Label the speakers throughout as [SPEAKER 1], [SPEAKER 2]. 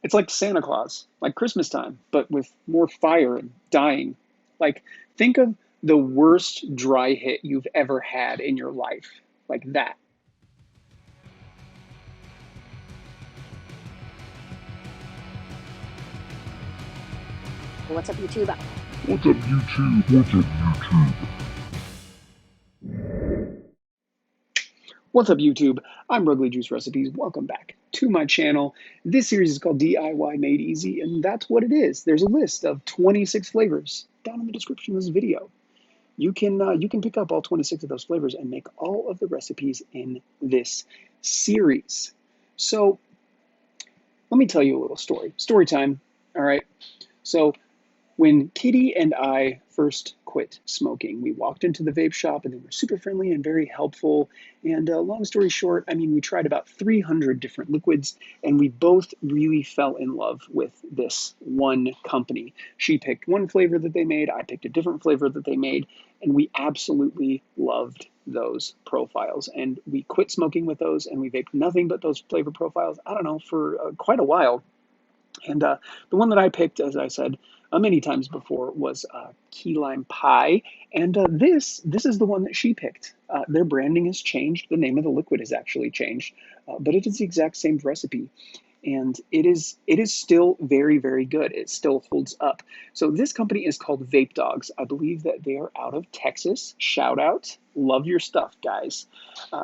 [SPEAKER 1] It's like Santa Claus, like Christmas time, but with more fire and dying. Like, think of the worst dry hit you've ever had in your life. Like that.
[SPEAKER 2] What's up, YouTube?
[SPEAKER 3] What's up, YouTube? What's up, YouTube?
[SPEAKER 1] What's up, YouTube? I'm Ruggly Juice Recipes. Welcome back to my channel. This series is called DIY Made Easy, and that's what it is. There's a list of 26 flavors down in the description of this video. You can pick up all 26 of those flavors and make all of the recipes in this series. So let me tell you a little story. Story time. All right. So when Kitty and I first quit smoking, we walked into the vape shop and they were super friendly and very helpful. And long story short, I mean, we tried about 300 different liquids and we both really fell in love with this one company. She picked one flavor that they made, I picked a different flavor that they made, and we absolutely loved those profiles. And we quit smoking with those and we vaped nothing but those flavor profiles, I don't know, for quite a while. And the one that I picked, as I said many times before, was key lime pie. And this is the one that she picked. Their branding has changed. The name of the liquid has actually changed, but it is the exact same recipe. And it is still very, very good. It still holds up. So this company is called Vape Dogs. I believe that they are out of Texas. Shout out. Love your stuff, guys.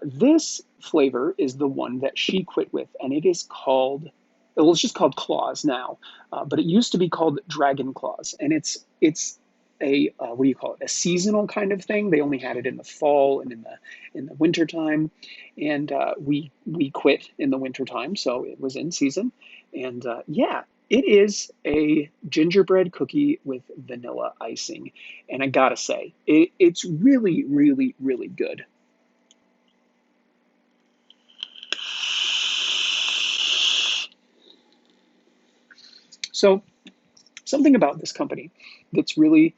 [SPEAKER 1] This flavor is the one that she quit with, and it is called, well, it's just called Claws now, but it used to be called Dragon Claws, and it's a what do you call it? A seasonal kind of thing. They only had it in the fall and in the winter time, and we quit in the winter time, so it was in season, and yeah. It is a gingerbread cookie with vanilla icing, and I gotta say, it's really, really, really good. So something about this company that's really,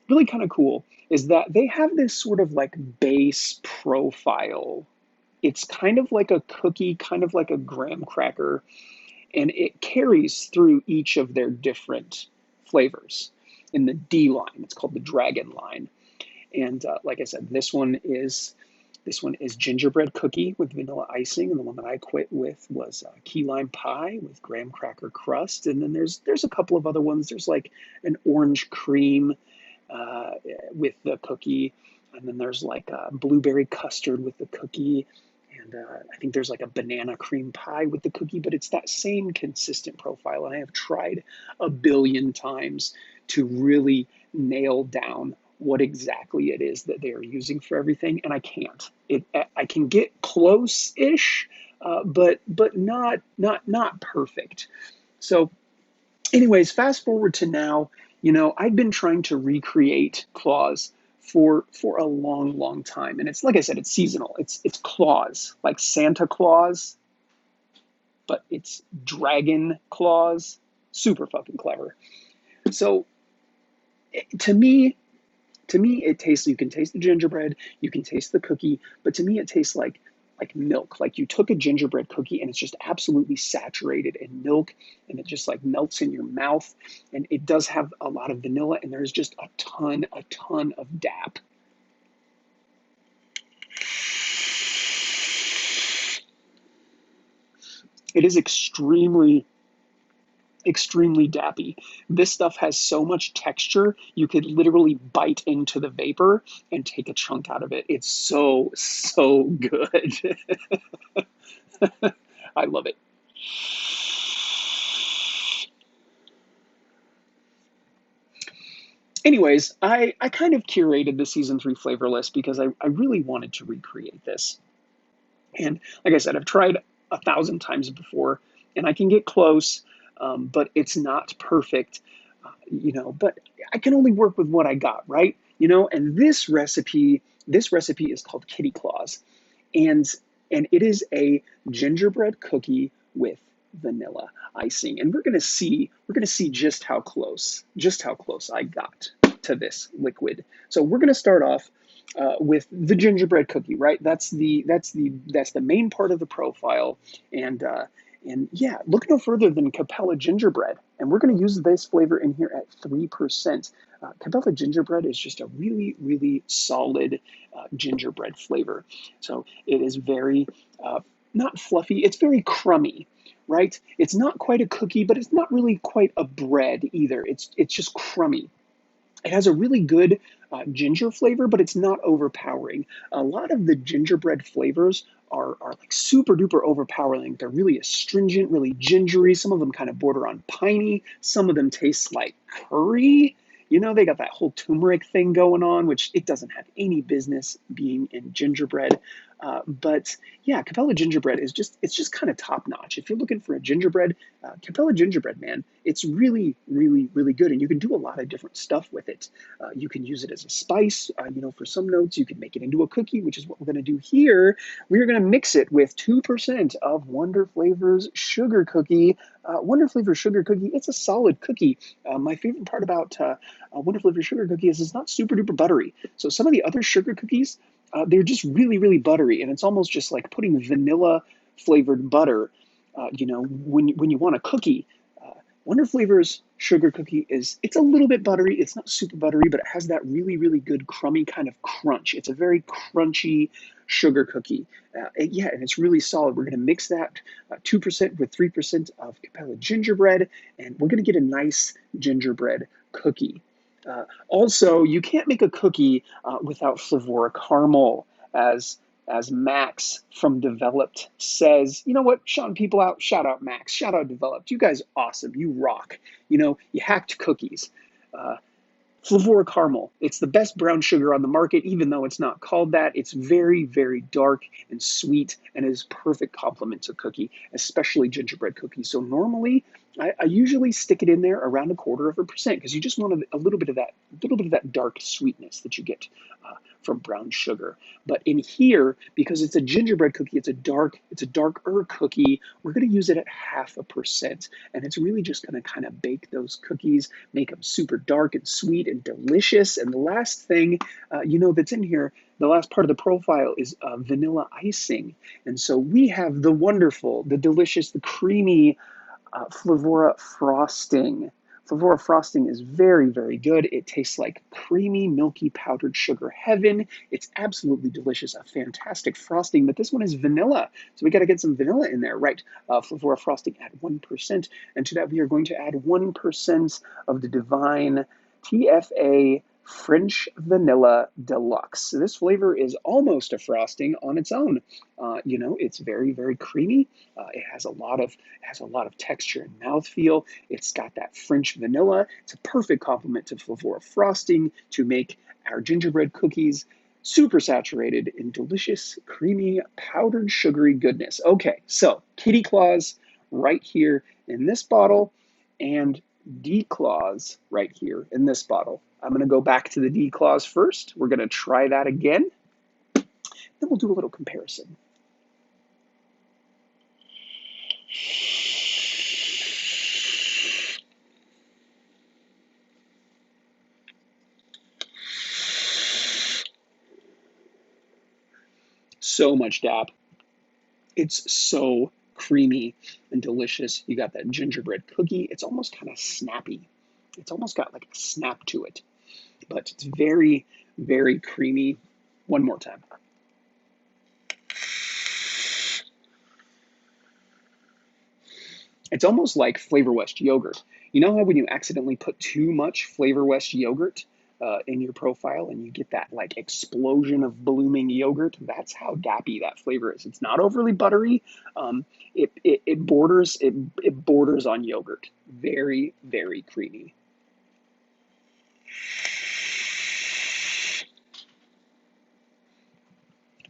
[SPEAKER 1] really kind of cool is that they have this sort of like base profile. It's kind of like a cookie, kind of like a graham cracker, and it carries through each of their different flavors. In the D line, it's called the Dragon line. And like I said, this one is gingerbread cookie with vanilla icing, and the one that I quit with was key lime pie with graham cracker crust. And then there's a couple of other ones. There's like an orange cream uh, with the cookie, and then there's like a blueberry custard with the cookie, and I think there's like a banana cream pie with the cookie. But it's that same consistent profile, and I have tried a billion times to really nail down what exactly it is that they are using for everything, and I can't. I can get close-ish, but not perfect. So, anyways, fast forward to now. I've been trying to recreate claws for a long, long time, and it's like I said, it's seasonal. It's claws, like Santa Claus, but it's dragon claws. Super fucking clever. So, to me, it tastes, you can taste the gingerbread, you can taste the cookie, but to me it tastes like milk. Like you took a gingerbread cookie and it's just absolutely saturated in milk, and it just like melts in your mouth, and it does have a lot of vanilla, and there's just a ton of dap. It is extremely dappy. This stuff has so much texture, you could literally bite into the vapor and take a chunk out of it. It's so good. I love it. Anyways, I kind of curated the season 3 flavor list because I really wanted to recreate this. And like I said, I've tried 1,000 times before, and I can get close, but it's not perfect, But I can only work with what I got, right? And this recipe is called Kitty Claus, and it is a gingerbread cookie with vanilla icing, and we're gonna see just how close I got to this liquid. So we're gonna start off with the gingerbread cookie, right? That's the main part of the profile, and And yeah, look no further than Capella Gingerbread. And we're going to use this flavor in here at 3%. Capella Gingerbread is just a really, really solid gingerbread flavor. So it is very, not fluffy, it's very crummy, right? It's not quite a cookie, but it's not really quite a bread either. It's just crummy. It has a really good ginger flavor, but it's not overpowering. A lot of the gingerbread flavors are like super duper overpowering. They're really astringent, really gingery. Some of them kind of border on piney. Some of them taste like curry. You know, they got that whole turmeric thing going on, which it doesn't have any business being in gingerbread. But yeah, Capella gingerbread is it's just kind of top notch. If you're looking for a gingerbread, Capella gingerbread, man, it's really, really, really good. And you can do a lot of different stuff with it. You can use it as a spice, you know, for some notes. You can make it into a cookie, which is what we're going to do here. We're going to mix it with 2% of Wonder Flavor's sugar cookie. Wonder Flavor sugar cookie, it's a solid cookie. My favorite part about Wonder Flavor sugar cookie is it's not super duper buttery. So some of the other sugar cookies, they're just really, really buttery, and it's almost just like putting vanilla flavored butter. You know, when you want a cookie, Wonder Flavor's sugar cookie it's a little bit buttery. It's not super buttery, but it has that really, really good crummy kind of crunch. It's a very crunchy sugar cookie. Yeah, and it's really solid. We're going to mix that 2% with 3% of Capella gingerbread, and we're going to get a nice gingerbread cookie. Also, you can't make a cookie without Flavora caramel, as Max from Developed says. You know what? Shouting people out. Shout out Max. Shout out Developed. You guys are awesome. You rock. You know, you hacked cookies. Uh, Flavora caramel. It's the best brown sugar on the market, even though it's not called that. It's very, very dark and sweet and is perfect complement to cookie, especially gingerbread cookies. So normally, I usually stick it in there around 1/4% because you just want a little bit of that dark sweetness that you get from brown sugar. But in here, because it's a gingerbread cookie, it's a darker cookie. We're going to use it at 0.5%, and it's really just going to kind of bake those cookies, make them super dark and sweet and delicious. And the last thing, you know, that's in here, the last part of the profile is vanilla icing. And so we have the wonderful, the delicious, the creamy Flavora Frosting. Flavora Frosting is very, very good. It tastes like creamy, milky powdered sugar heaven. It's absolutely delicious, a fantastic frosting, but this one is vanilla. So we got to get some vanilla in there, right? Flavora Frosting at 1%. And to that, we are going to add 1% of the divine TFA French Vanilla Deluxe. So this flavor is almost a frosting on its own. You know, it's very, very creamy. It has a lot of texture and mouthfeel. It's got that French vanilla. It's a perfect complement to Flavora frosting to make our gingerbread cookies super saturated in delicious, creamy, powdered, sugary goodness. Okay, so kitty claws right here in this bottle, and D-claws right here in this bottle. I'm going to go back to the D-claws first. We're going to try that again. Then we'll do a little comparison. So much dap. It's so creamy and delicious. You got that gingerbread cookie. It's almost kind of snappy. It's almost got like a snap to it, but it's very, very creamy. One more time. It's almost like Flavor West yogurt. You know how when you accidentally put too much Flavor West yogurt in your profile and you get that like explosion of blooming yogurt? That's how dappy that flavor is. It's not overly buttery. It borders on yogurt. Very, very creamy.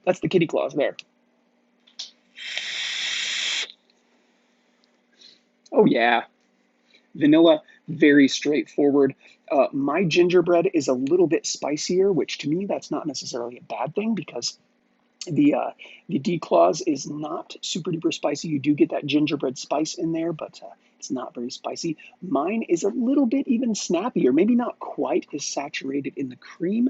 [SPEAKER 1] That's the kitty claws there. Oh yeah, vanilla, very straightforward. My gingerbread is a little bit spicier, which to me that's not necessarily a bad thing because the D-claws is not super duper spicy. You do get that gingerbread spice in there, but it's not very spicy. Mine is a little bit even snappier, maybe not quite as saturated in the cream.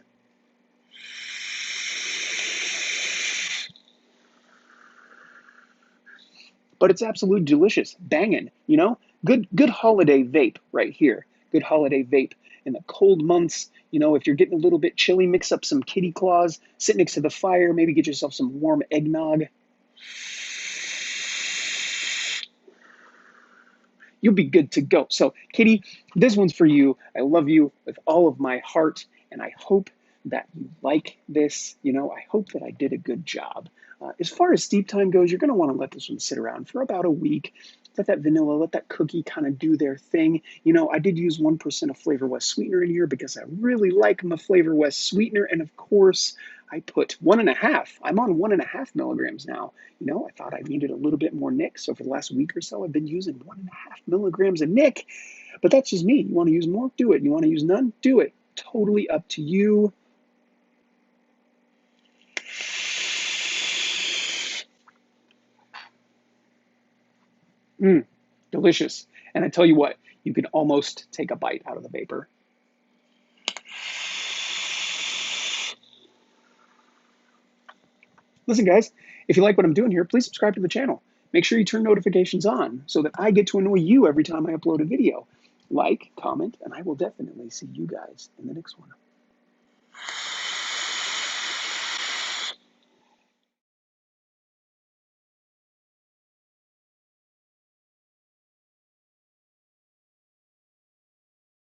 [SPEAKER 1] but it's absolutely delicious, banging, you know? Good holiday vape right here. Good holiday vape in the cold months. You know, if you're getting a little bit chilly, mix up some kitty claws, sit next to the fire, maybe get yourself some warm eggnog. You'll be good to go. So, Kitty, this one's for you. I love you with all of my heart, and I hope that you like this. You know, I hope that I did a good job. As far as steep time goes, you're going to want to let this one sit around for about a week. Let that vanilla, let that cookie kind of do their thing. You know, I did use 1% of Flavor West sweetener in here because I really like my Flavor West sweetener. And of course, I put 1.5. I'm on 1.5 milligrams now. You know, I thought I needed a little bit more Nick. So for the last week or so, I've been using 1.5 milligrams of Nick. But that's just me. You want to use more? Do it. You want to use none? Do it. Totally up to you. Delicious. And I tell you what, you can almost take a bite out of the vapor. Listen, guys, if you like what I'm doing here, please subscribe to the channel. Make sure you turn notifications on so that I get to annoy you every time I upload a video. Like, comment, and I will definitely see you guys in the next one.